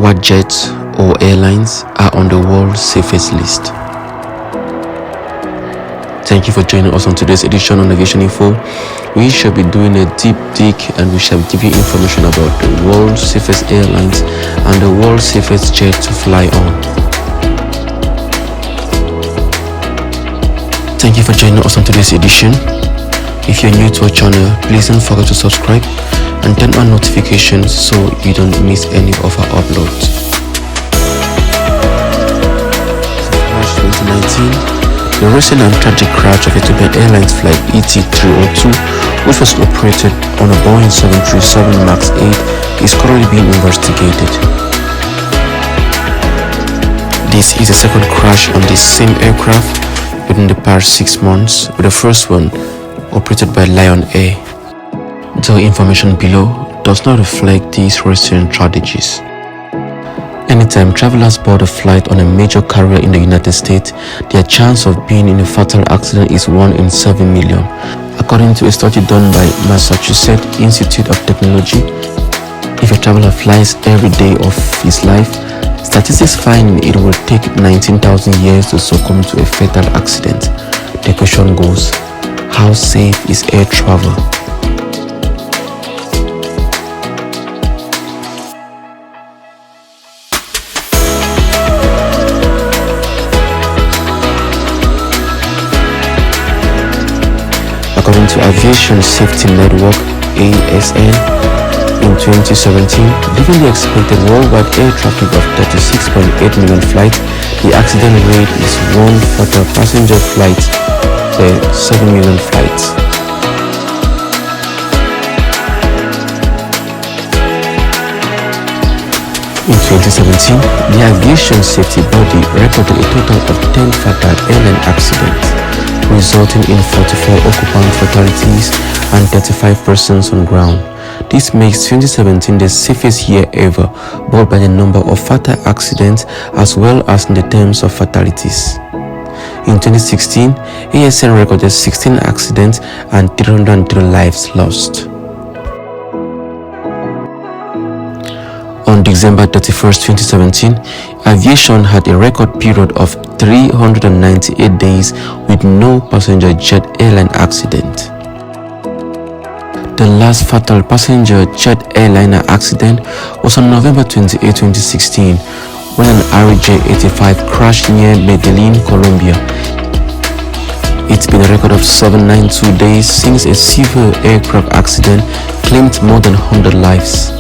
What jets or airlines are on the world's safest list? Thank you for joining us on today's edition on Aviation Info. We shall be doing a deep dig and we shall give you information about the world's safest airlines and the world's safest jet to fly on. Thank you for joining us on today's edition. If you're new to our channel, please don't forget to subscribe and turn on notifications so you don't miss any of our uploads. March 2019. The recent and tragic crash of Ethiopian Airlines flight ET302, which was operated on a Boeing 737 MAX 8, is currently being investigated. This is the second crash on this same aircraft within the past 6 months, with the first one operated by Lion Air. The information below does not reflect these recent tragedies. Anytime travelers board a flight on a major carrier in the United States, their chance of being in a fatal accident is 1 in 7 million. According to a study done by Massachusetts Institute of Technology, if a traveler flies every day of his life, statistics find it will take 19,000 years to succumb to a fatal accident. The question goes, how safe is air travel? According to Aviation Safety Network (ASN), in 2017, given the expected worldwide air traffic of 36.8 million flights, the accident rate is 1 fatal passenger flight per 7 million flights. In 2017, the Aviation Safety Body recorded a total of 10 fatal airline accidents, resulting in 44 occupant fatalities and 35 persons on ground. This makes 2017 the safest year ever, both by the number of fatal accidents as well as in the terms of fatalities. In 2016, ASN recorded 16 accidents and 303 lives lost. On December 31st, 2017, aviation had a record period of 398 days with no passenger jet airline accident. The last fatal passenger jet airliner accident was on November 28, 2016, when an RJ-85 crashed near Medellin, Colombia. It's been a record of 792 days since a civil aircraft accident claimed more than 100 lives.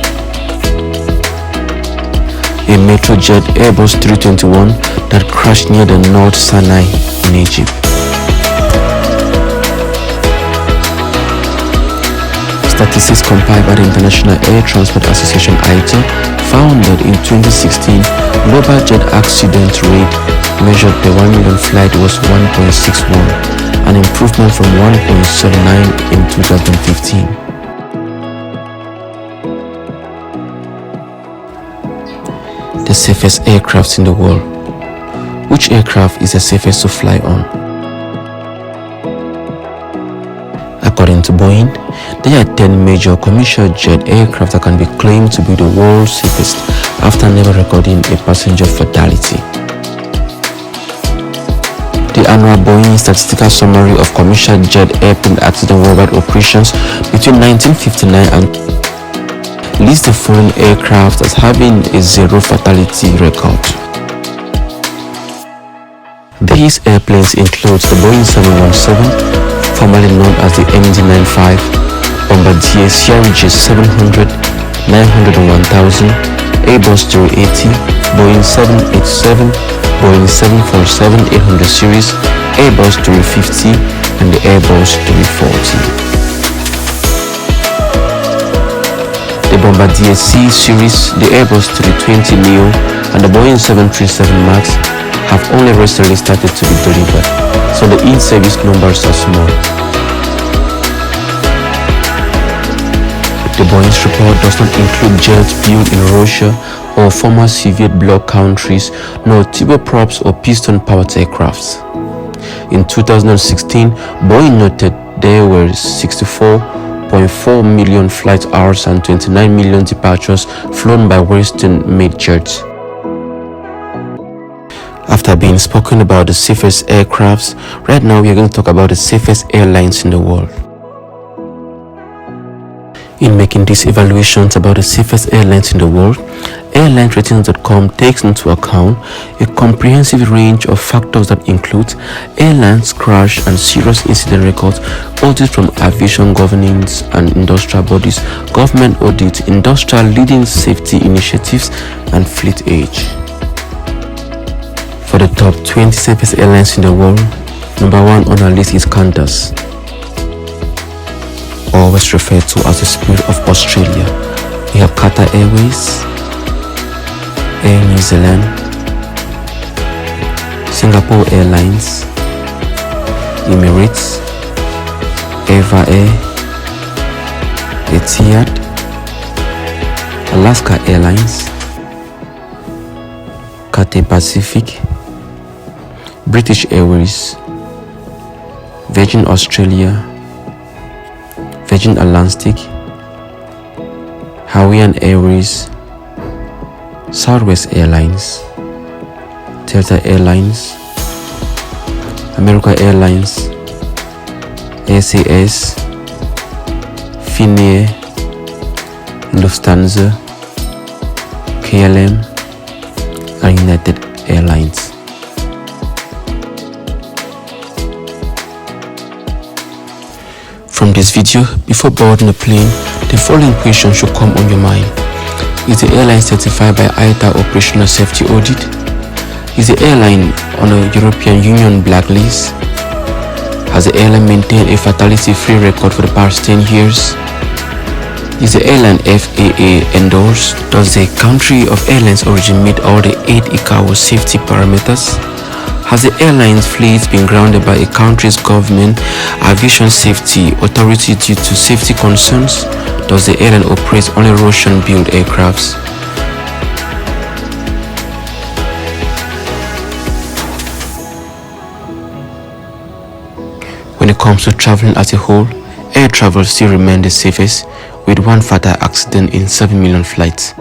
A Metrojet Airbus 321 that crashed near the North Sinai in Egypt. Statistics compiled by the International Air Transport Association (IATA) found that in 2016, global jet accident rate measured per 1 million flight was 1.61, an improvement from 1.79 in 2015. The safest aircraft in the world. Which aircraft is the safest to fly on? According to Boeing, there are 10 major commercial jet aircraft that can be claimed to be the world's safest after never recording a passenger fatality. The annual Boeing Statistical Summary of Commercial Jet Airplane Accident Worldwide Operations between 1959 and lists the following aircraft as having a zero fatality record. These airplanes include the Boeing 717, formerly known as the MD-95, Bombardier CRJ 700, 900 and 1000, Airbus 380, Boeing 787, Boeing 747-800 series, Airbus 350, and the Airbus 340. The Bombardier C series, the Airbus 320neo, and the Boeing 737 MAX have only recently started to be delivered, so the in-service numbers are small. The Boeing's report does not include jets built in Russia or former Soviet bloc countries, nor turboprops or piston-powered aircrafts. In 2016, Boeing noted there were 64 1.4 million flight hours and 29 million departures flown by Western-made jets. After being spoken about the safest aircrafts, right now we are going to talk about the safest airlines in the world. In making these evaluations about the safest airlines in the world, AirlineRatings.com takes into account a comprehensive range of factors that include airlines crash and serious incident records, audits from aviation governance and industrial bodies, government audits, industrial leading safety initiatives, and fleet age. For the top 20 safest airlines in the world, number 1 on our list is Qantas, always referred to as the Spirit of Australia. We have Qatar Airways, Air New Zealand, Singapore Airlines, Emirates, Eva Air, Etihad, Alaska Airlines, Cathay Pacific, British Airways, Virgin Australia, Virgin Atlantic, Hawaiian Airways, Southwest Airlines, Delta Airlines, America Airlines, SAS, Finnair, Lufthansa, KLM, and United Airlines. From this video, before boarding a plane, the following question should come on your mind. Is the airline certified by IATA Operational Safety Audit? Is the airline on a European Union blacklist? Has the airline maintained a fatality-free record for the past 10 years? Is the airline FAA endorsed? Does the country of airline's origin meet all the 8 ICAO safety parameters? Has the airline's fleet been grounded by a country's government aviation safety authority due to safety concerns? Does the airline operate only Russian-built aircrafts? When it comes to traveling as a whole, air travel still remains the safest, with one fatal accident in 7 million flights.